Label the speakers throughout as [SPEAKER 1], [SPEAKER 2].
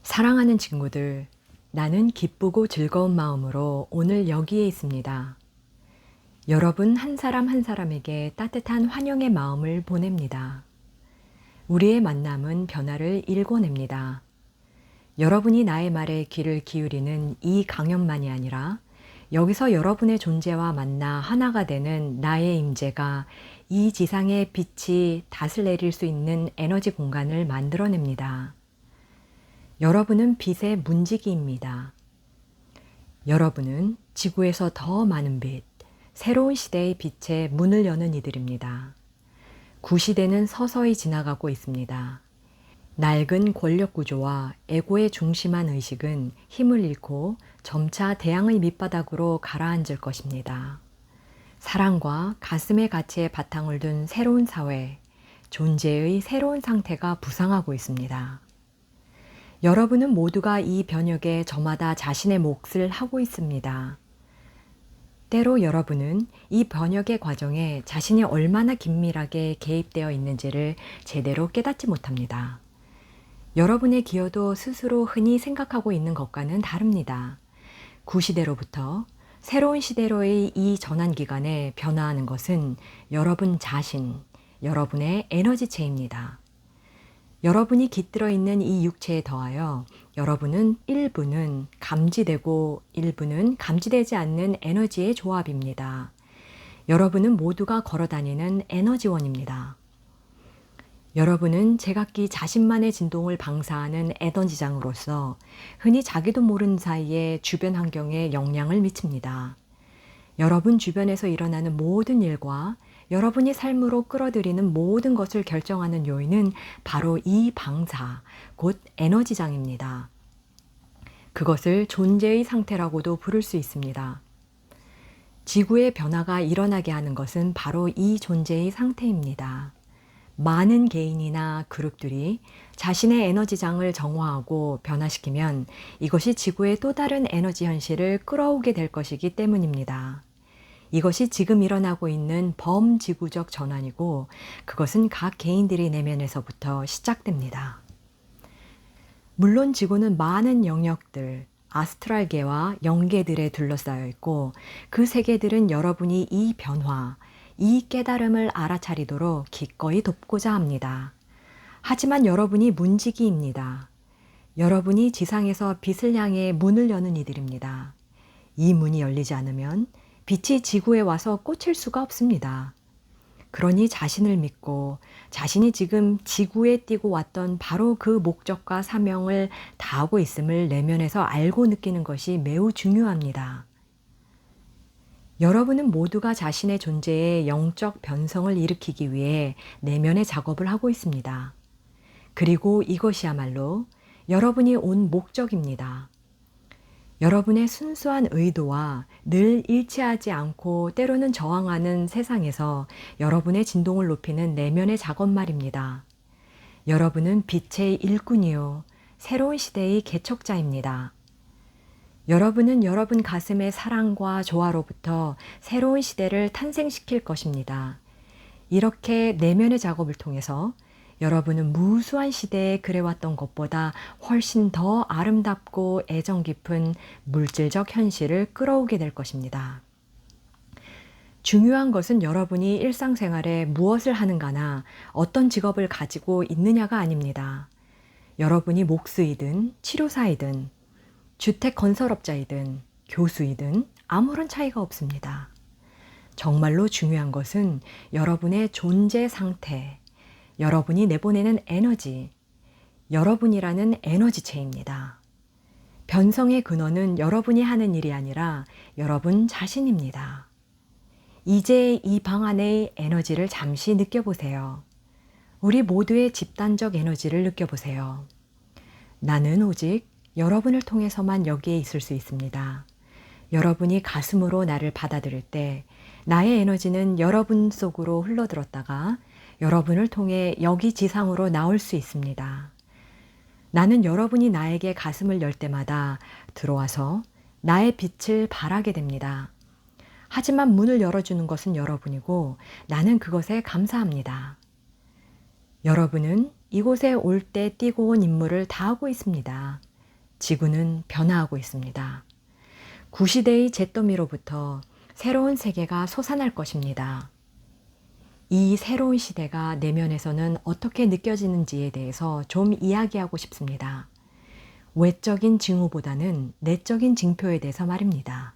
[SPEAKER 1] 사랑하는 친구들, 나는 기쁘고 즐거운 마음으로 오늘 여기에 있습니다. 여러분 한 사람 한 사람에게 따뜻한 환영의 마음을 보냅니다. 우리의 만남은 변화를 일궈냅니다. 여러분이 나의 말에 귀를 기울이는 이 강연만이 아니라 여기서 여러분의 존재와 만나 하나가 되는 나의 임재가 이 지상의 빛이 닷을 내릴 수 있는 에너지 공간을 만들어냅니다. 여러분은 빛의 문지기입니다. 여러분은 지구에서 더 많은 빛, 새로운 시대의 빛에 문을 여는 이들입니다. 구시대는 서서히 지나가고 있습니다. 낡은 권력 구조와 에고의 중심한 의식은 힘을 잃고 점차 대양의 밑바닥으로 가라앉을 것입니다. 사랑과 가슴의 가치에 바탕을 둔 새로운 사회, 존재의 새로운 상태가 부상하고 있습니다. 여러분은 모두가 이 변혁에 저마다 자신의 몫을 하고 있습니다. 때로 여러분은 이 번역의 과정에 자신이 얼마나 긴밀하게 개입되어 있는지를 제대로 깨닫지 못합니다. 여러분의 기여도 스스로 흔히 생각하고 있는 것과는 다릅니다. 구시대로부터 새로운 시대로의 이 전환 기간에 변화하는 것은 여러분 자신, 여러분의 에너지체입니다. 여러분이 깃들어 있는 이 육체에 더하여 여러분은 일부는 감지되고 일부는 감지되지 않는 에너지의 조합입니다. 여러분은 모두가 걸어다니는 에너지원입니다. 여러분은 제각기 자신만의 진동을 방사하는 에너지장으로서 흔히 자기도 모르는 사이에 주변 환경에 영향을 미칩니다. 여러분 주변에서 일어나는 모든 일과 여러분이 삶으로 끌어들이는 모든 것을 결정하는 요인은 바로 이 방사, 곧 에너지장입니다. 그것을 존재의 상태라고도 부를 수 있습니다. 지구의 변화가 일어나게 하는 것은 바로 이 존재의 상태입니다. 많은 개인이나 그룹들이 자신의 에너지장을 정화하고 변화시키면 이것이 지구의 또 다른 에너지 현실을 끌어오게 될 것이기 때문입니다. 이것이 지금 일어나고 있는 범지구적 전환이고 그것은 각 개인들의 내면에서부터 시작됩니다. 물론 지구는 많은 영역들, 아스트랄계와 영계들에 둘러싸여 있고 그 세계들은 여러분이 이 변화, 이 깨달음을 알아차리도록 기꺼이 돕고자 합니다. 하지만 여러분이 문지기입니다. 여러분이 지상에서 빛을 향해 문을 여는 이들입니다. 이 문이 열리지 않으면 빛이 지구에 와서 꽂힐 수가 없습니다. 그러니 자신을 믿고 자신이 지금 지구에 띄고 왔던 바로 그 목적과 사명을 다하고 있음을 내면에서 알고 느끼는 것이 매우 중요합니다. 여러분은 모두가 자신의 존재에 영적 변성을 일으키기 위해 내면의 작업을 하고 있습니다. 그리고 이것이야말로 여러분이 온 목적입니다. 여러분의 순수한 의도와 늘 일치하지 않고 때로는 저항하는 세상에서 여러분의 진동을 높이는 내면의 작업 말입니다. 여러분은 빛의 일꾼이요, 새로운 시대의 개척자입니다. 여러분은 여러분 가슴의 사랑과 조화로부터 새로운 시대를 탄생시킬 것입니다. 이렇게 내면의 작업을 통해서 여러분은 무수한 시대에 그래왔던 것보다 훨씬 더 아름답고 애정 깊은 물질적 현실을 끌어오게 될 것입니다. 중요한 것은 여러분이 일상생활에 무엇을 하는가나 어떤 직업을 가지고 있느냐가 아닙니다. 여러분이 목수이든 치료사이든 주택 건설업자이든 교수이든 아무런 차이가 없습니다. 정말로 중요한 것은 여러분의 존재 상태, 여러분이 내보내는 에너지, 여러분이라는 에너지체입니다. 변성의 근원은 여러분이 하는 일이 아니라 여러분 자신입니다. 이제 이 방 안의 에너지를 잠시 느껴보세요. 우리 모두의 집단적 에너지를 느껴보세요. 나는 오직 여러분을 통해서만 여기에 있을 수 있습니다. 여러분이 가슴으로 나를 받아들일 때 나의 에너지는 여러분 속으로 흘러들었다가 여러분을 통해 여기 지상으로 나올 수 있습니다. 나는 여러분이 나에게 가슴을 열 때마다 들어와서 나의 빛을 발하게 됩니다. 하지만 문을 열어주는 것은 여러분이고 나는 그것에 감사합니다. 여러분은 이곳에 올 때 띄고 온 임무를 다하고 있습니다. 지구는 변화하고 있습니다. 구시대의 잿더미로부터 새로운 세계가 솟아날 것입니다. 이 새로운 시대가 내면에서는 어떻게 느껴지는지에 대해서 좀 이야기하고 싶습니다. 외적인 징후보다는 내적인 징표에 대해서 말입니다.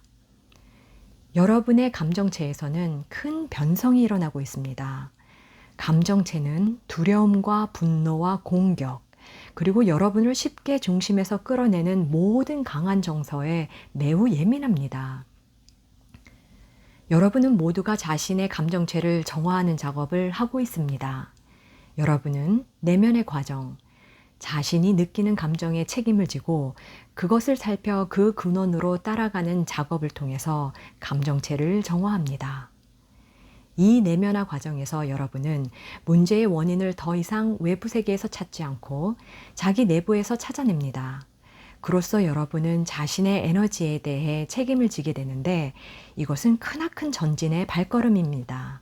[SPEAKER 1] 여러분의 감정체에서는 큰 변성이 일어나고 있습니다. 감정체는 두려움과 분노와 공격, 그리고 여러분을 쉽게 중심에서 끌어내는 모든 강한 정서에 매우 예민합니다. 여러분은 모두가 자신의 감정체를 정화하는 작업을 하고 있습니다. 여러분은 내면의 과정, 자신이 느끼는 감정에 책임을 지고 그것을 살펴 그 근원으로 따라가는 작업을 통해서 감정체를 정화합니다. 이 내면화 과정에서 여러분은 문제의 원인을 더 이상 외부 세계에서 찾지 않고 자기 내부에서 찾아냅니다. 그로써 여러분은 자신의 에너지에 대해 책임을 지게 되는데 이것은 크나큰 전진의 발걸음입니다.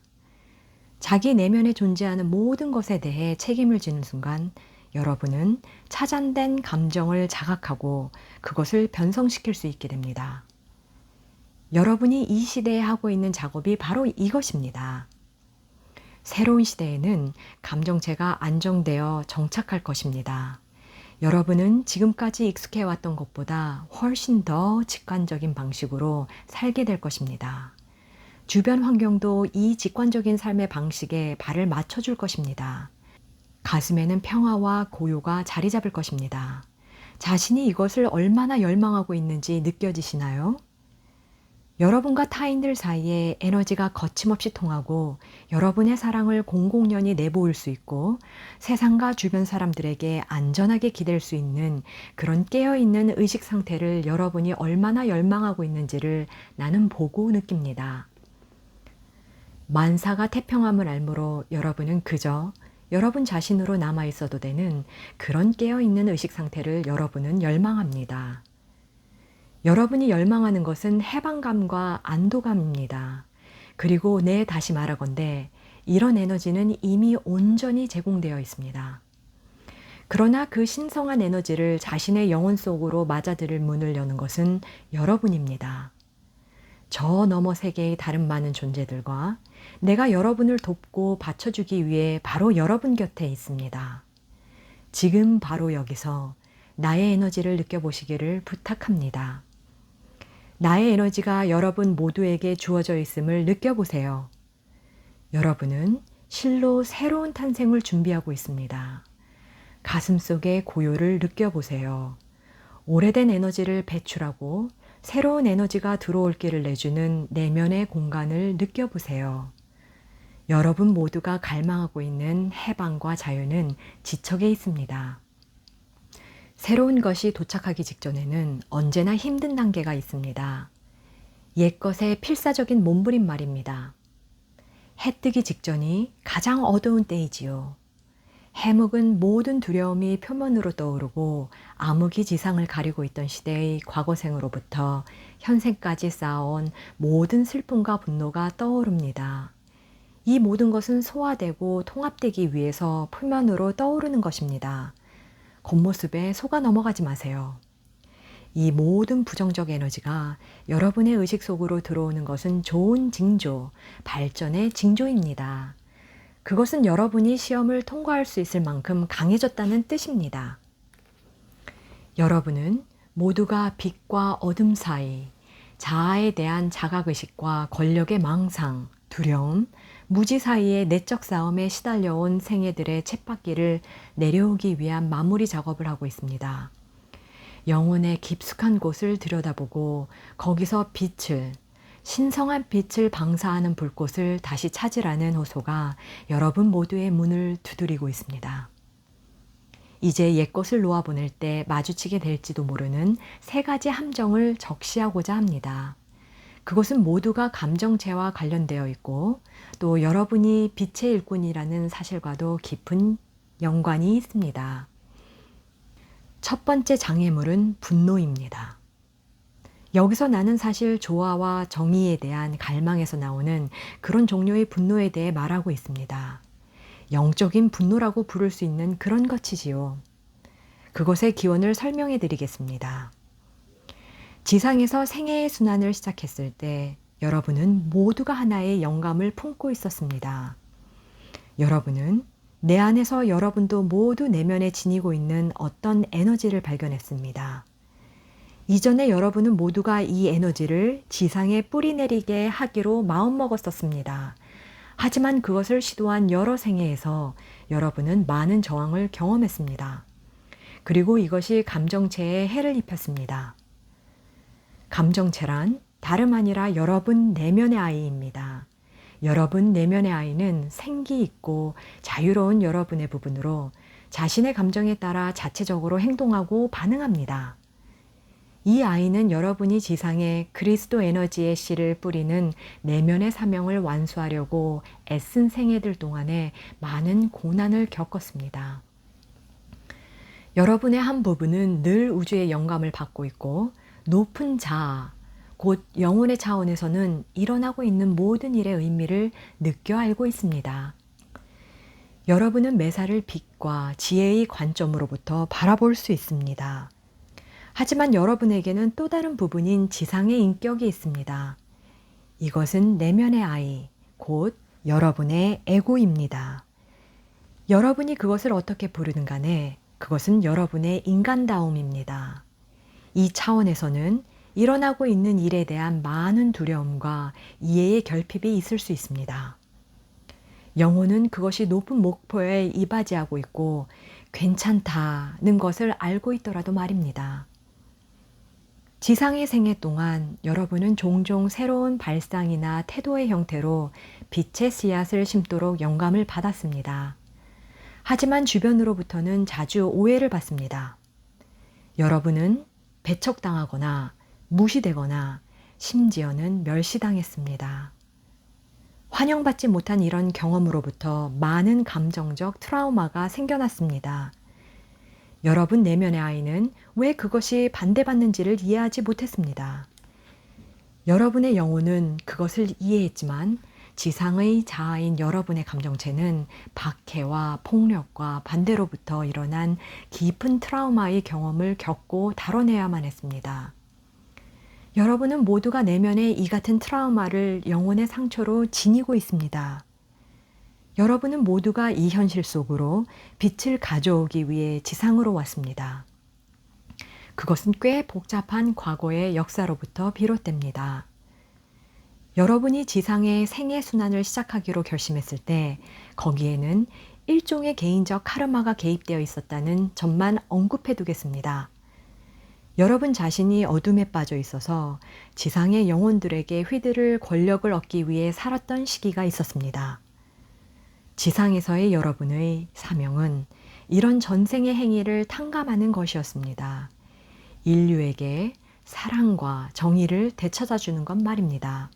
[SPEAKER 1] 자기 내면에 존재하는 모든 것에 대해 책임을 지는 순간 여러분은 차단된 감정을 자각하고 그것을 변성시킬 수 있게 됩니다. 여러분이 이 시대에 하고 있는 작업이 바로 이것입니다. 새로운 시대에는 감정체가 안정되어 정착할 것입니다. 여러분은 지금까지 익숙해왔던 것보다 훨씬 더 직관적인 방식으로 살게 될 것입니다. 주변 환경도 이 직관적인 삶의 방식에 발을 맞춰줄 것입니다. 가슴에는 평화와 고요가 자리 잡을 것입니다. 자신이 이것을 얼마나 열망하고 있는지 느껴지시나요? 여러분과 타인들 사이에 에너지가 거침없이 통하고 여러분의 사랑을 공공연히 내보일 수 있고 세상과 주변 사람들에게 안전하게 기댈 수 있는 그런 깨어있는 의식 상태를 여러분이 얼마나 열망하고 있는지를 나는 보고 느낍니다. 만사가 태평함을 알므로 여러분은 그저 여러분 자신으로 남아있어도 되는 그런 깨어있는 의식 상태를 여러분은 열망합니다. 여러분이 열망하는 것은 해방감과 안도감입니다. 그리고 다시 말하건대 이런 에너지는 이미 온전히 제공되어 있습니다. 그러나 그 신성한 에너지를 자신의 영혼 속으로 맞아들일 문을 여는 것은 여러분입니다. 저 너머 세계의 다른 많은 존재들과 내가 여러분을 돕고 받쳐주기 위해 바로 여러분 곁에 있습니다. 지금 바로 여기서 나의 에너지를 느껴보시기를 부탁합니다. 나의 에너지가 여러분 모두에게 주어져 있음을 느껴보세요. 여러분은 실로 새로운 탄생을 준비하고 있습니다. 가슴속의 고요를 느껴보세요. 오래된 에너지를 배출하고 새로운 에너지가 들어올 길을 내주는 내면의 공간을 느껴보세요. 여러분 모두가 갈망하고 있는 해방과 자유는 지척에 있습니다. 새로운 것이 도착하기 직전에는 언제나 힘든 단계가 있습니다. 옛것의 필사적인 몸부림말입니다. 해 뜨기 직전이 가장 어두운 때이지요. 해묵은 모든 두려움이 표면으로 떠오르고 암흑이 지상을 가리고 있던 시대의 과거생으로부터 현생까지 쌓아온 모든 슬픔과 분노가 떠오릅니다. 이 모든 것은 소화되고 통합되기 위해서 표면으로 떠오르는 것입니다. 겉모습에 속아 넘어가지 마세요. 이 모든 부정적 에너지가 여러분의 의식 속으로 들어오는 것은 좋은 징조, 발전의 징조입니다. 그것은 여러분이 시험을 통과할 수 있을 만큼 강해졌다는 뜻입니다. 여러분은 모두가 빛과 어둠 사이, 자아에 대한 자각의식과 권력의 망상, 두려움, 무지 사이의 내적 싸움에 시달려온 생애들의 쳇바퀴를 내려오기 위한 마무리 작업을 하고 있습니다. 영혼의 깊숙한 곳을 들여다보고 거기서 빛을, 신성한 빛을 방사하는 불꽃을 다시 찾으라는 호소가 여러분 모두의 문을 두드리고 있습니다. 이제 옛것을 놓아보낼 때 마주치게 될지도 모르는 세 가지 함정을 적시하고자 합니다. 그것은 모두가 감정체와 관련되어 있고 또 여러분이 빛의 일꾼이라는 사실과도 깊은 연관이 있습니다. 첫 번째 장애물은 분노입니다. 여기서 나는 사실 조화와 정의에 대한 갈망에서 나오는 그런 종류의 분노에 대해 말하고 있습니다. 영적인 분노라고 부를 수 있는 그런 것이지요. 그것의 기원을 설명해 드리겠습니다. 지상에서 생애의 순환을 시작했을 때 여러분은 모두가 하나의 영감을 품고 있었습니다. 여러분은 내 안에서 여러분도 모두 내면에 지니고 있는 어떤 에너지를 발견했습니다. 이전에 여러분은 모두가 이 에너지를 지상에 뿌리내리게 하기로 마음먹었었습니다. 하지만 그것을 시도한 여러 생애에서 여러분은 많은 저항을 경험했습니다. 그리고 이것이 감정체에 해를 입혔습니다. 감정체란 다름 아니라 여러분 내면의 아이입니다. 여러분 내면의 아이는 생기 있고 자유로운 여러분의 부분으로 자신의 감정에 따라 자체적으로 행동하고 반응합니다. 이 아이는 여러분이 지상에 그리스도 에너지의 씨를 뿌리는 내면의 사명을 완수하려고 애쓴 생애들 동안에 많은 고난을 겪었습니다. 여러분의 한 부분은 늘 우주의 영감을 받고 있고 높은 자아, 곧 영혼의 차원에서는 일어나고 있는 모든 일의 의미를 느껴 알고 있습니다. 여러분은 매사를 빛과 지혜의 관점으로부터 바라볼 수 있습니다. 하지만 여러분에게는 또 다른 부분인 지상의 인격이 있습니다. 이것은 내면의 아이, 곧 여러분의 에고입니다. 여러분이 그것을 어떻게 부르든 간에 그것은 여러분의 인간다움입니다. 이 차원에서는 일어나고 있는 일에 대한 많은 두려움과 이해의 결핍이 있을 수 있습니다. 영혼은 그것이 높은 목표에 이바지하고 있고 괜찮다는 것을 알고 있더라도 말입니다. 지상의 생애 동안 여러분은 종종 새로운 발상이나 태도의 형태로 빛의 씨앗을 심도록 영감을 받았습니다. 하지만 주변으로부터는 자주 오해를 받습니다. 여러분은 배척당하거나 무시되거나 심지어는 멸시당했습니다. 환영받지 못한 이런 경험으로부터 많은 감정적 트라우마가 생겨났습니다. 여러분 내면의 아이는 왜 그것이 반대받는지를 이해하지 못했습니다. 여러분의 영혼은 그것을 이해했지만 지상의 자아인 여러분의 감정체는 박해와 폭력과 반대로부터 일어난 깊은 트라우마의 경험을 겪고 다뤄내야만 했습니다. 여러분은 모두가 내면에 이 같은 트라우마를 영혼의 상처로 지니고 있습니다. 여러분은 모두가 이 현실 속으로 빛을 가져오기 위해 지상으로 왔습니다. 그것은 꽤 복잡한 과거의 역사로부터 비롯됩니다. 여러분이 지상의 생애 순환을 시작하기로 결심했을 때 거기에는 일종의 개인적 카르마가 개입되어 있었다는 점만 언급해 두겠습니다. 여러분 자신이 어둠에 빠져 있어서 지상의 영혼들에게 휘두를 권력을 얻기 위해 살았던 시기가 있었습니다. 지상에서의 여러분의 사명은 이런 전생의 행위를 탕감하는 것이었습니다. 인류에게 사랑과 정의를 되찾아주는 것 말입니다.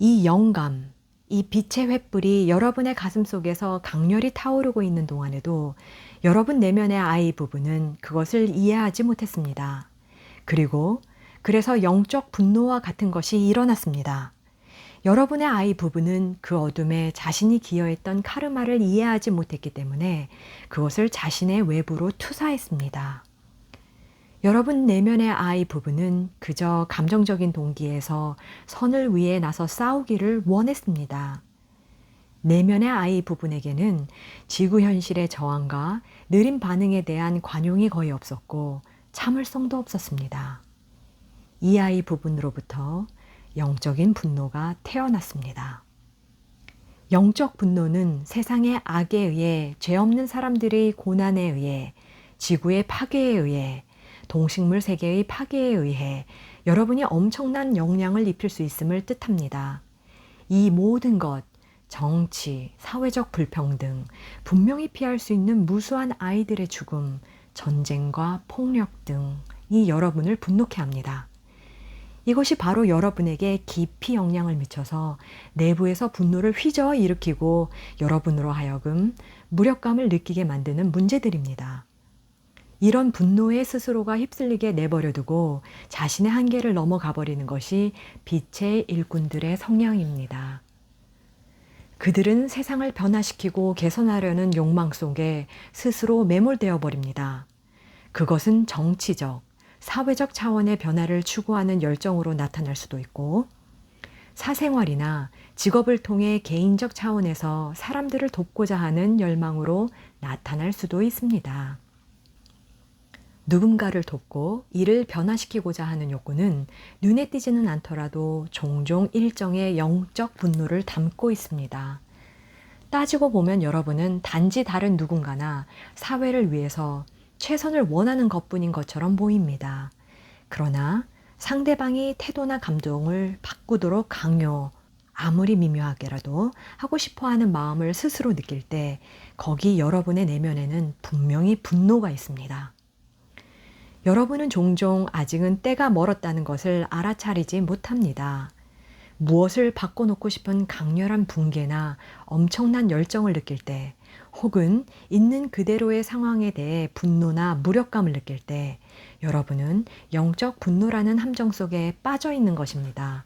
[SPEAKER 1] 이 영감, 이 빛의 횃불이 여러분의 가슴 속에서 강렬히 타오르고 있는 동안에도 여러분 내면의 아이 부분은 그것을 이해하지 못했습니다. 그래서 영적 분노와 같은 것이 일어났습니다. 여러분의 아이 부분은 그 어둠에 자신이 기여했던 카르마를 이해하지 못했기 때문에 그것을 자신의 외부로 투사했습니다. 여러분 내면의 아이 부분은 그저 감정적인 동기에서 선을 위해 나서 싸우기를 원했습니다. 내면의 아이 부분에게는 지구 현실의 저항과 느린 반응에 대한 관용이 거의 없었고 참을성도 없었습니다. 이 아이 부분으로부터 영적인 분노가 태어났습니다. 영적 분노는 세상의 악에 의해, 죄 없는 사람들의 고난에 의해, 지구의 파괴에 의해, 동식물 세계의 파괴에 의해 여러분이 엄청난 영향을 입힐 수 있음을 뜻합니다. 이 모든 것, 정치, 사회적 불평등, 분명히 피할 수 있는 무수한 아이들의 죽음, 전쟁과 폭력 등이 여러분을 분노케 합니다. 이것이 바로 여러분에게 깊이 영향을 미쳐서 내부에서 분노를 휘저어 일으키고 여러분으로 하여금 무력감을 느끼게 만드는 문제들입니다. 이런 분노에 스스로가 휩쓸리게 내버려두고 자신의 한계를 넘어가 버리는 것이 빛의 일꾼들의 성향입니다. 그들은 세상을 변화시키고 개선하려는 욕망 속에 스스로 매몰되어 버립니다. 그것은 정치적, 사회적 차원의 변화를 추구하는 열정으로 나타날 수도 있고, 사생활이나 직업을 통해 개인적 차원에서 사람들을 돕고자 하는 열망으로 나타날 수도 있습니다. 누군가를 돕고 일을 변화시키고자 하는 욕구는 눈에 띄지는 않더라도 종종 일정의 영적 분노를 담고 있습니다. 따지고 보면 여러분은 단지 다른 누군가나 사회를 위해서 최선을 원하는 것뿐인 것처럼 보입니다. 그러나 상대방이 태도나 감정을 바꾸도록 강요, 아무리 미묘하게라도 하고 싶어하는 마음을 스스로 느낄 때 거기 여러분의 내면에는 분명히 분노가 있습니다. 여러분은 종종 아직은 때가 멀었다는 것을 알아차리지 못합니다. 무엇을 바꿔놓고 싶은 강렬한 붕괴나 엄청난 열정을 느낄 때, 혹은 있는 그대로의 상황에 대해 분노나 무력감을 느낄 때, 여러분은 영적 분노라는 함정 속에 빠져 있는 것입니다.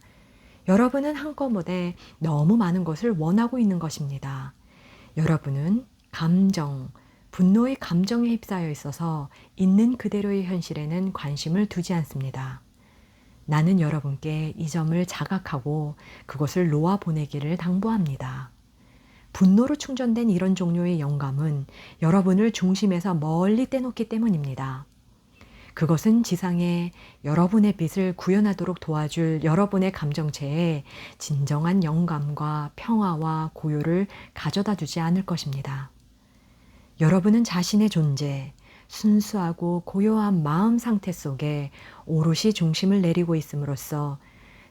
[SPEAKER 1] 여러분은 한꺼번에 너무 많은 것을 원하고 있는 것입니다. 여러분은 감정, 분노의 감정에 휩싸여 있어서 있는 그대로의 현실에는 관심을 두지 않습니다. 나는 여러분께 이 점을 자각하고 그것을 놓아 보내기를 당부합니다. 분노로 충전된 이런 종류의 영감은 여러분을 중심에서 멀리 떼놓기 때문입니다. 그것은 지상에 여러분의 빛을 구현하도록 도와줄 여러분의 감정체에 진정한 영감과 평화와 고요를 가져다 주지 않을 것입니다. 여러분은 자신의 존재, 순수하고 고요한 마음 상태 속에 오롯이 중심을 내리고 있음으로써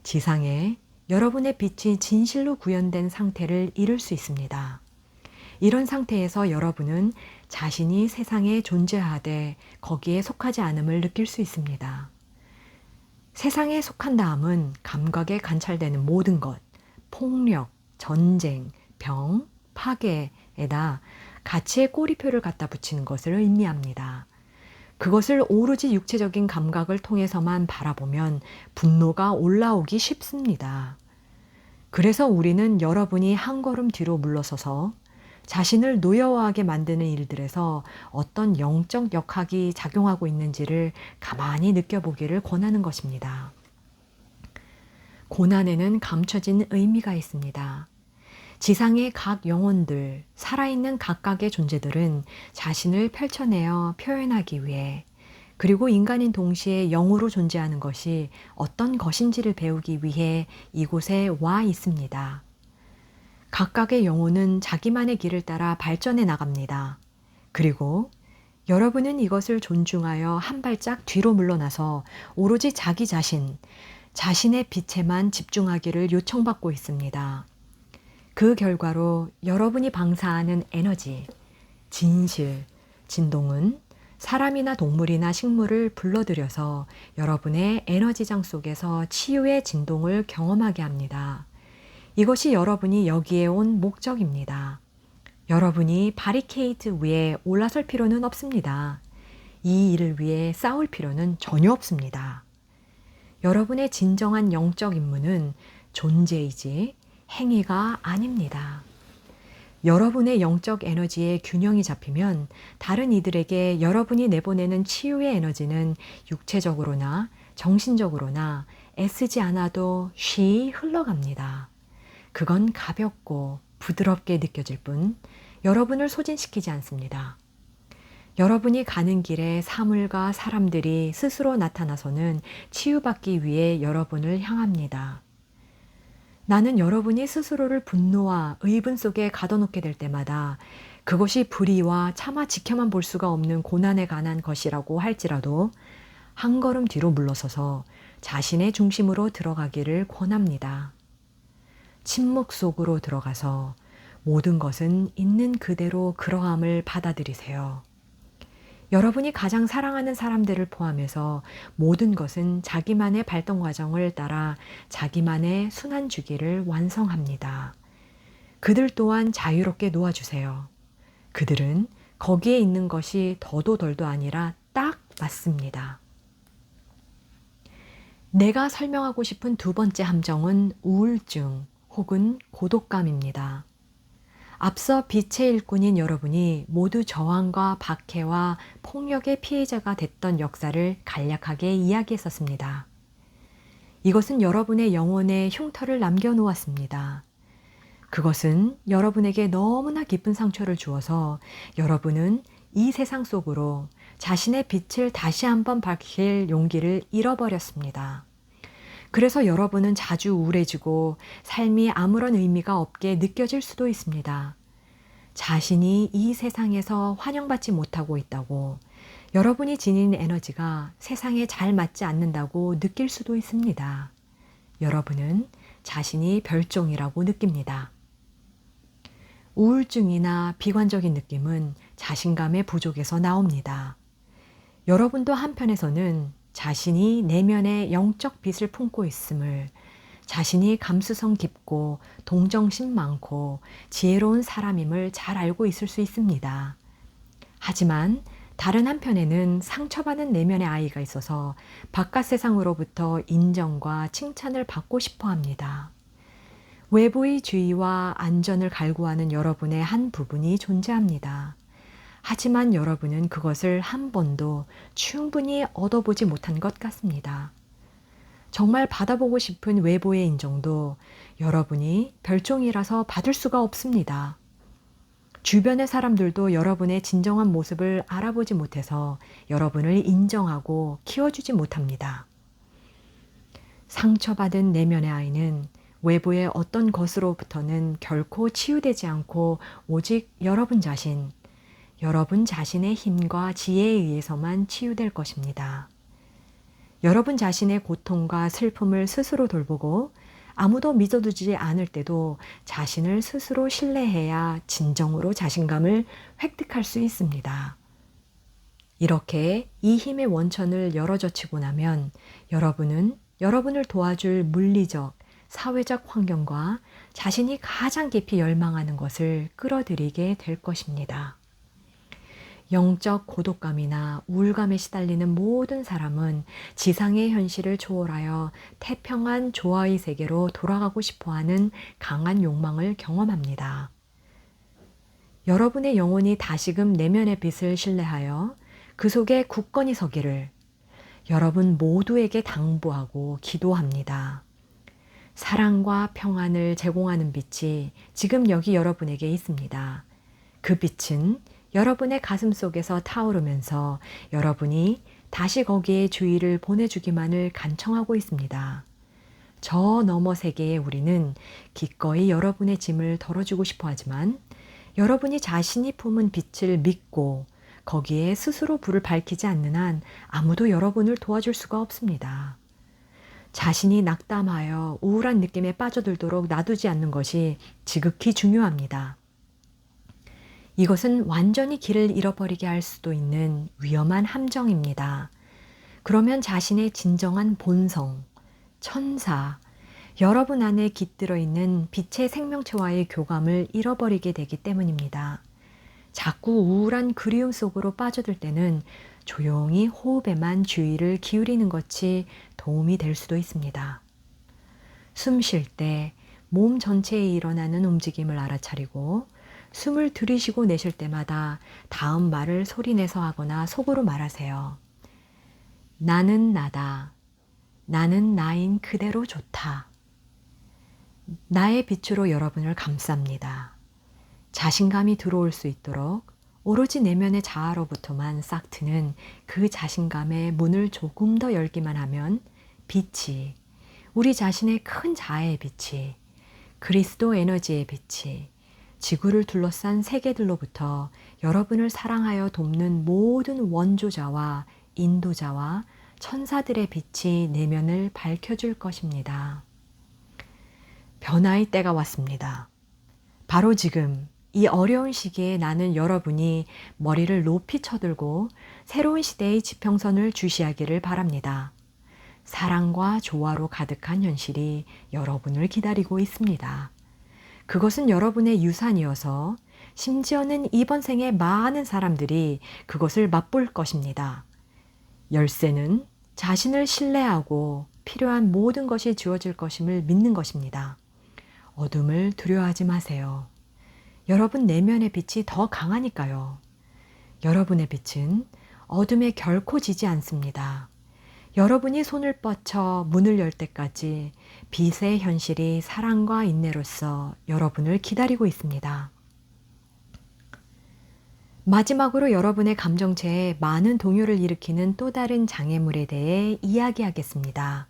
[SPEAKER 1] 지상에 여러분의 빛이 진실로 구현된 상태를 이룰 수 있습니다. 이런 상태에서 여러분은 자신이 세상에 존재하되 거기에 속하지 않음을 느낄 수 있습니다. 세상에 속한 다음은 감각에 관찰되는 모든 것, 폭력, 전쟁, 병, 파괴에다 가치의 꼬리표를 갖다 붙이는 것을 의미합니다. 그것을 오로지 육체적인 감각을 통해서만 바라보면 분노가 올라오기 쉽습니다. 그래서 우리는 여러분이 한 걸음 뒤로 물러서서 자신을 노여워하게 만드는 일들에서 어떤 영적 역학이 작용하고 있는지를 가만히 느껴보기를 권하는 것입니다. 고난에는 감춰진 의미가 있습니다. 지상의 각 영혼들, 살아있는 각각의 존재들은 자신을 펼쳐내어 표현하기 위해, 그리고 인간인 동시에 영으로 존재하는 것이 어떤 것인지를 배우기 위해 이곳에 와 있습니다. 각각의 영혼은 자기만의 길을 따라 발전해 나갑니다. 그리고 여러분은 이것을 존중하여 한 발짝 뒤로 물러나서 오로지 자기 자신, 자신의 빛에만 집중하기를 요청받고 있습니다. 그 결과로 여러분이 방사하는 에너지, 진실, 진동은 사람이나 동물이나 식물을 불러들여서 여러분의 에너지장 속에서 치유의 진동을 경험하게 합니다. 이것이 여러분이 여기에 온 목적입니다. 여러분이 바리케이트 위에 올라설 필요는 없습니다. 이 일을 위해 싸울 필요는 전혀 없습니다. 여러분의 진정한 영적 임무는 존재이지 행위가 아닙니다. 여러분의 영적 에너지의 균형이 잡히면 다른 이들에게 여러분이 내보내는 치유의 에너지는 육체적으로나 정신적으로나 애쓰지 않아도 쉬이 흘러갑니다. 그건 가볍고 부드럽게 느껴질 뿐 여러분을 소진시키지 않습니다. 여러분이 가는 길에 사물과 사람들이 스스로 나타나서는 치유받기 위해 여러분을 향합니다. 나는 여러분이 스스로를 분노와 의분 속에 가둬놓게 될 때마다 그것이 불의와 차마 지켜만 볼 수가 없는 고난에 관한 것이라고 할지라도 한 걸음 뒤로 물러서서 자신의 중심으로 들어가기를 권합니다. 침묵 속으로 들어가서 모든 것은 있는 그대로 그러함을 받아들이세요. 여러분이 가장 사랑하는 사람들을 포함해서 모든 것은 자기만의 발동 과정을 따라 자기만의 순환 주기를 완성합니다. 그들 또한 자유롭게 놓아주세요. 그들은 거기에 있는 것이 더도 덜도 아니라 딱 맞습니다. 내가 설명하고 싶은 두 번째 함정은 우울증 혹은 고독감입니다. 앞서 빛의 일꾼인 여러분이 모두 저항과 박해와 폭력의 피해자가 됐던 역사를 간략하게 이야기했었습니다. 이것은 여러분의 영혼에 흉터를 남겨놓았습니다. 그것은 여러분에게 너무나 깊은 상처를 주어서 여러분은 이 세상 속으로 자신의 빛을 다시 한번 밝힐 용기를 잃어버렸습니다. 그래서 여러분은 자주 우울해지고 삶이 아무런 의미가 없게 느껴질 수도 있습니다. 자신이 이 세상에서 환영받지 못하고 있다고, 여러분이 지닌 에너지가 세상에 잘 맞지 않는다고 느낄 수도 있습니다. 여러분은 자신이 별종이라고 느낍니다. 우울증이나 비관적인 느낌은 자신감의 부족에서 나옵니다. 여러분도 한편에서는 자신이 내면에 영적 빛을 품고 있음을, 자신이 감수성 깊고 동정심 많고 지혜로운 사람임을 잘 알고 있을 수 있습니다. 하지만 다른 한편에는 상처받은 내면의 아이가 있어서 바깥 세상으로부터 인정과 칭찬을 받고 싶어 합니다. 외부의 주의와 안전을 갈구하는 여러분의 한 부분이 존재합니다. 하지만 여러분은 그것을 한 번도 충분히 얻어보지 못한 것 같습니다. 정말 받아보고 싶은 외부의 인정도 여러분이 별종이라서 받을 수가 없습니다. 주변의 사람들도 여러분의 진정한 모습을 알아보지 못해서 여러분을 인정하고 키워주지 못합니다. 상처받은 내면의 아이는 외부의 어떤 것으로부터는 결코 치유되지 않고 오직 여러분 자신의 힘과 지혜에 의해서만 치유될 것입니다. 여러분 자신의 고통과 슬픔을 스스로 돌보고 아무도 믿어주지 않을 때도 자신을 스스로 신뢰해야 진정으로 자신감을 획득할 수 있습니다. 이렇게 이 힘의 원천을 열어젖히고 나면 여러분은 여러분을 도와줄 물리적, 사회적 환경과 자신이 가장 깊이 열망하는 것을 끌어들이게 될 것입니다. 영적 고독감이나 우울감에 시달리는 모든 사람은 지상의 현실을 초월하여 태평한 조화의 세계로 돌아가고 싶어하는 강한 욕망을 경험합니다. 여러분의 영혼이 다시금 내면의 빛을 신뢰하여 그 속에 굳건히 서기를 여러분 모두에게 당부하고 기도합니다. 사랑과 평안을 제공하는 빛이 지금 여기 여러분에게 있습니다. 그 빛은 여러분의 가슴 속에서 타오르면서 여러분이 다시 거기에 주의를 보내주기만을 간청하고 있습니다. 저 너머 세계의 우리는 기꺼이 여러분의 짐을 덜어주고 싶어 하지만 여러분이 자신이 품은 빛을 믿고 거기에 스스로 불을 밝히지 않는 한 아무도 여러분을 도와줄 수가 없습니다. 자신이 낙담하여 우울한 느낌에 빠져들도록 놔두지 않는 것이 지극히 중요합니다. 이것은 완전히 길을 잃어버리게 할 수도 있는 위험한 함정입니다. 그러면 자신의 진정한 본성, 천사, 여러분 안에 깃들어 있는 빛의 생명체와의 교감을 잃어버리게 되기 때문입니다. 자꾸 우울한 그리움 속으로 빠져들 때는 조용히 호흡에만 주의를 기울이는 것이 도움이 될 수도 있습니다. 숨 쉴 때 몸 전체에 일어나는 움직임을 알아차리고 숨을 들이쉬고 내쉴 때마다 다음 말을 소리내서 하거나 속으로 말하세요. 나는 나다. 나는 나인 그대로 좋다. 나의 빛으로 여러분을 감쌉니다. 자신감이 들어올 수 있도록 오로지 내면의 자아로부터만 싹 트는 그 자신감의 문을 조금 더 열기만 하면 빛이, 우리 자신의 큰 자아의 빛이, 그리스도 에너지의 빛이 지구를 둘러싼 세계들로부터 여러분을 사랑하여 돕는 모든 원조자와 인도자와 천사들의 빛이 내면을 밝혀줄 것입니다. 변화의 때가 왔습니다. 바로 지금 이 어려운 시기에 나는 여러분이 머리를 높이 쳐들고 새로운 시대의 지평선을 주시하기를 바랍니다. 사랑과 조화로 가득한 현실이 여러분을 기다리고 있습니다. 그것은 여러분의 유산이어서 심지어는 이번 생에 많은 사람들이 그것을 맛볼 것입니다. 열쇠는 자신을 신뢰하고 필요한 모든 것이 주어질 것임을 믿는 것입니다. 어둠을 두려워하지 마세요. 여러분 내면의 빛이 더 강하니까요. 여러분의 빛은 어둠에 결코 지지 않습니다. 여러분이 손을 뻗쳐 문을 열 때까지 빛의 현실이 사랑과 인내로서 여러분을 기다리고 있습니다. 마지막으로 여러분의 감정체에 많은 동요를 일으키는 또 다른 장애물에 대해 이야기하겠습니다.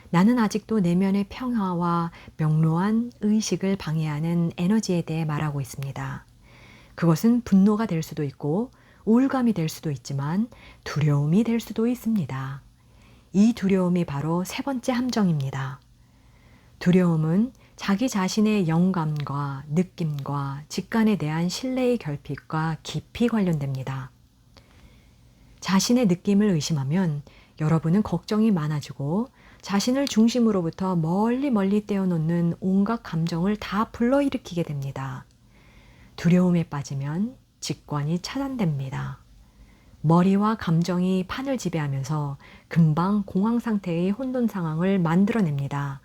[SPEAKER 1] 나는 아직도 내면의 평화와 명료한 의식을 방해하는 에너지에 대해 말하고 있습니다. 그것은 분노가 될 수도 있고 우울감이 될 수도 있지만 두려움이 될 수도 있습니다. 이 두려움이 바로 세 번째 함정입니다. 두려움은 자기 자신의 영감과 느낌과 직관에 대한 신뢰의 결핍과 깊이 관련됩니다. 자신의 느낌을 의심하면 여러분은 걱정이 많아지고 자신을 중심으로부터 멀리 떼어놓는 온갖 감정을 다 불러일으키게 됩니다. 두려움에 빠지면 직관이 차단됩니다. 머리와 감정이 판을 지배하면서 금방 공황 상태의 혼돈 상황을 만들어냅니다.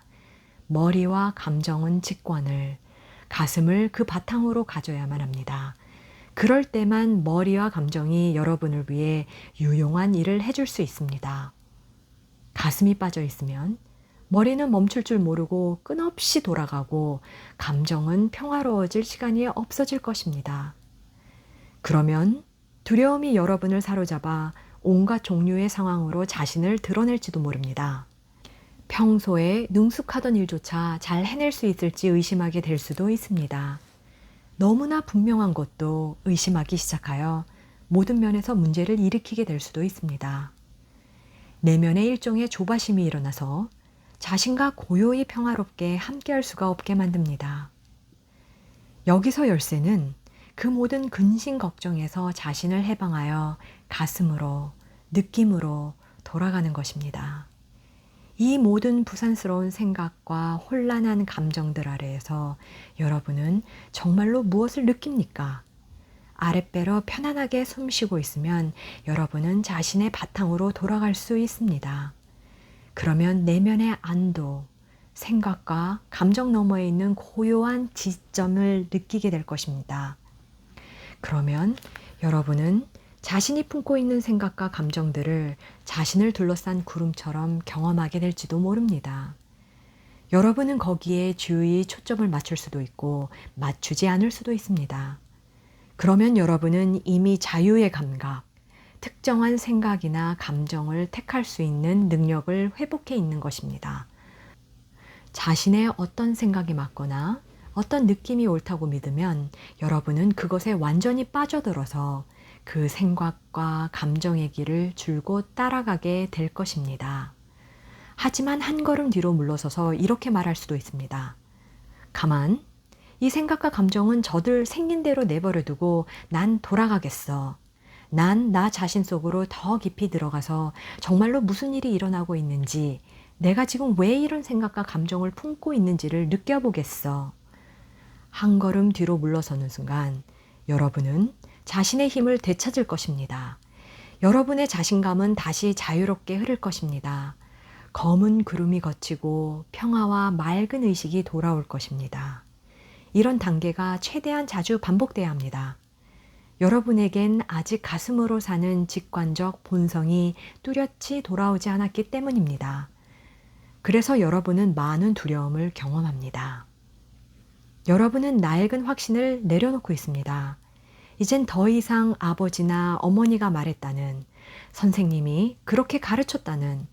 [SPEAKER 1] 머리와 감정은 직관을, 가슴을 그 바탕으로 가져야만 합니다. 그럴 때만 머리와 감정이 여러분을 위해 유용한 일을 해줄 수 있습니다. 가슴이 빠져 있으면 머리는 멈출 줄 모르고 끝없이 돌아가고 감정은 평화로워질 시간이 없어질 것입니다. 그러면 두려움이 여러분을 사로잡아 온갖 종류의 상황으로 자신을 드러낼지도 모릅니다. 평소에 능숙하던 일조차 잘 해낼 수 있을지 의심하게 될 수도 있습니다. 너무나 분명한 것도 의심하기 시작하여 모든 면에서 문제를 일으키게 될 수도 있습니다. 내면에 일종의 조바심이 일어나서 자신과 고요히 평화롭게 함께할 수가 없게 만듭니다. 여기서 열쇠는 그 모든 근심 걱정에서 자신을 해방하여 가슴으로, 느낌으로 돌아가는 것입니다. 이 모든 부산스러운 생각과 혼란한 감정들 아래에서 여러분은 정말로 무엇을 느낍니까? 아랫배로 편안하게 숨 쉬고 있으면 여러분은 자신의 바탕으로 돌아갈 수 있습니다. 그러면 내면의 안도, 생각과 감정 너머에 있는 고요한 지점을 느끼게 될 것입니다. 그러면 여러분은 자신이 품고 있는 생각과 감정들을 자신을 둘러싼 구름처럼 경험하게 될지도 모릅니다. 여러분은 거기에 주의의 초점을 맞출 수도 있고 맞추지 않을 수도 있습니다. 그러면 여러분은 이미 자유의 감각, 특정한 생각이나 감정을 택할 수 있는 능력을 회복해 있는 것입니다. 자신의 어떤 생각이 맞거나 어떤 느낌이 옳다고 믿으면 여러분은 그것에 완전히 빠져들어서 그 생각과 감정의 길을 줄곧 따라가게 될 것입니다. 하지만 한 걸음 뒤로 물러서서 이렇게 말할 수도 있습니다. 가만, 이 생각과 감정은 저들 생긴 대로 내버려두고 난 돌아가겠어. 난 나 자신 속으로 더 깊이 들어가서 정말로 무슨 일이 일어나고 있는지, 내가 지금 왜 이런 생각과 감정을 품고 있는지를 느껴보겠어. 한 걸음 뒤로 물러서는 순간 여러분은 자신의 힘을 되찾을 것입니다. 여러분의 자신감은 다시 자유롭게 흐를 것입니다. 검은 구름이 걷히고 평화와 맑은 의식이 돌아올 것입니다. 이런 단계가 최대한 자주 반복돼야 합니다. 여러분에겐 아직 가슴으로 사는 직관적 본성이 뚜렷이 돌아오지 않았기 때문입니다. 그래서 여러분은 많은 두려움을 경험합니다. 여러분은 낡은 확신을 내려놓고 있습니다. 이젠 더 이상 아버지나 어머니가 말했다는, 선생님이 그렇게 가르쳤다는,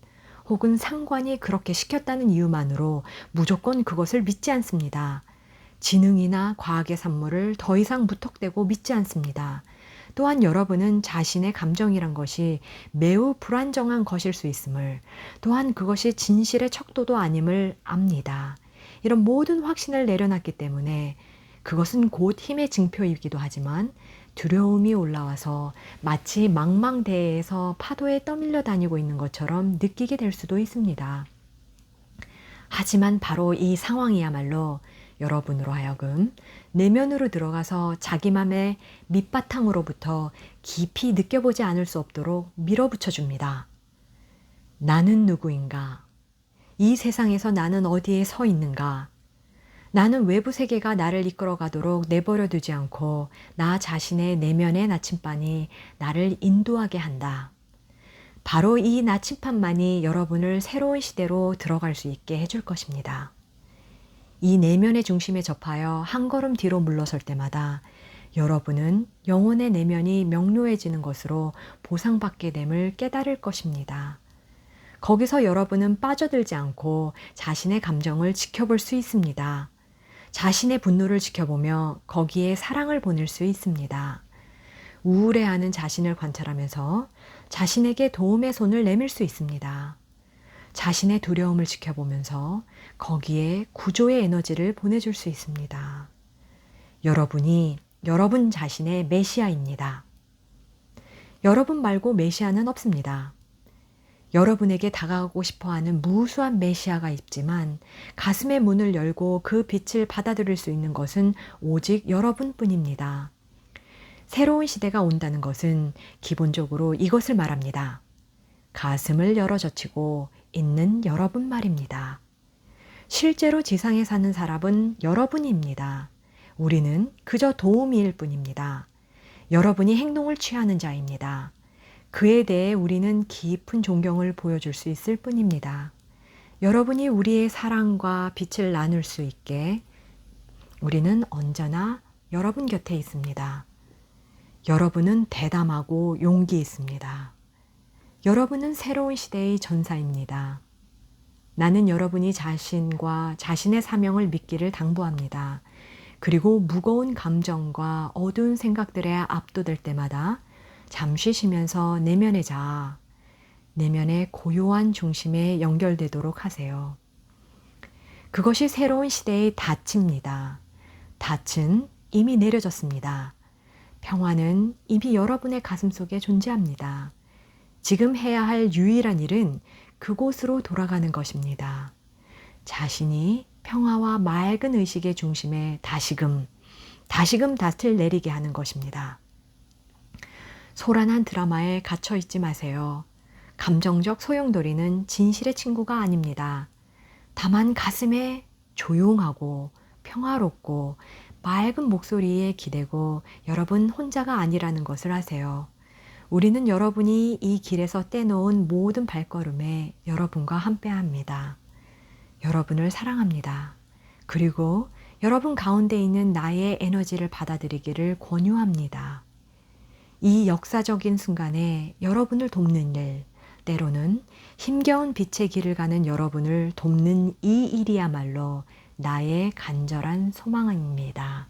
[SPEAKER 1] 혹은 상관이 그렇게 시켰다는 이유만으로 무조건 그것을 믿지 않습니다. 지능이나 과학의 산물을 더 이상 무턱대고 믿지 않습니다. 또한 여러분은 자신의 감정이란 것이 매우 불안정한 것일 수 있음을, 또한 그것이 진실의 척도도 아님을 압니다. 이런 모든 확신을 내려놨기 때문에 그것은 곧 힘의 증표이기도 하지만 두려움이 올라와서 마치 망망대해에서 파도에 떠밀려 다니고 있는 것처럼 느끼게 될 수도 있습니다. 하지만 바로 이 상황이야말로 여러분으로 하여금 내면으로 들어가서 자기 맘의 밑바탕으로부터 깊이 느껴보지 않을 수 없도록 밀어붙여 줍니다. 나는 누구인가? 이 세상에서 나는 어디에 서 있는가? 나는 외부 세계가 나를 이끌어 가도록 내버려 두지 않고 나 자신의 내면의 나침반이 나를 인도하게 한다. 바로 이 나침반만이 여러분을 새로운 시대로 들어갈 수 있게 해줄 것입니다. 이 내면의 중심에 접하여 한 걸음 뒤로 물러설 때마다 여러분은 영혼의 내면이 명료해지는 것으로 보상받게 됨을 깨달을 것입니다. 거기서 여러분은 빠져들지 않고 자신의 감정을 지켜볼 수 있습니다. 자신의 분노를 지켜보며 거기에 사랑을 보낼 수 있습니다. 우울해하는 자신을 관찰하면서 자신에게 도움의 손을 내밀 수 있습니다. 자신의 두려움을 지켜보면서 거기에 구조의 에너지를 보내줄 수 있습니다. 여러분이 여러분 자신의 메시아입니다. 여러분 말고 메시아는 없습니다. 여러분에게 다가가고 싶어하는 무수한 메시아가 있지만 가슴의 문을 열고 그 빛을 받아들일 수 있는 것은 오직 여러분뿐입니다. 새로운 시대가 온다는 것은 기본적으로 이것을 말합니다. 가슴을 열어 젖히고 있는 여러분 말입니다. 실제로 지상에 사는 사람은 여러분입니다. 우리는 그저 도우미일 뿐입니다. 여러분이 행동을 취하는 자입니다. 그에 대해 우리는 깊은 존경을 보여줄 수 있을 뿐입니다. 여러분이 우리의 사랑과 빛을 나눌 수 있게 우리는 언제나 여러분 곁에 있습니다. 여러분은 대담하고 용기 있습니다. 여러분은 새로운 시대의 전사입니다. 나는 여러분이 자신과 자신의 사명을 믿기를 당부합니다. 그리고 무거운 감정과 어두운 생각들에 압도될 때마다 잠시 쉬면서 내면의 자아, 내면의 고요한 중심에 연결되도록 하세요. 그것이 새로운 시대의 닻입니다. 닻은 이미 내려졌습니다. 평화는 이미 여러분의 가슴 속에 존재합니다. 지금 해야 할 유일한 일은 그곳으로 돌아가는 것입니다. 자신이 평화와 맑은 의식의 중심에 다시금 닻을 내리게 하는 것입니다. 소란한 드라마에 갇혀 있지 마세요. 감정적 소용돌이는 진실의 친구가 아닙니다. 다만 가슴에 조용하고 평화롭고 맑은 목소리에 기대고 여러분 혼자가 아니라는 것을 아세요. 우리는 여러분이 이 길에서 떼놓은 모든 발걸음에 여러분과 함께합니다. 여러분을 사랑합니다. 그리고 여러분 가운데 있는 나의 에너지를 받아들이기를 권유합니다. 이 역사적인 순간에 여러분을 돕는 일, 때로는 힘겨운 빛의 길을 가는 여러분을 돕는 이 일이야말로 나의 간절한 소망입니다.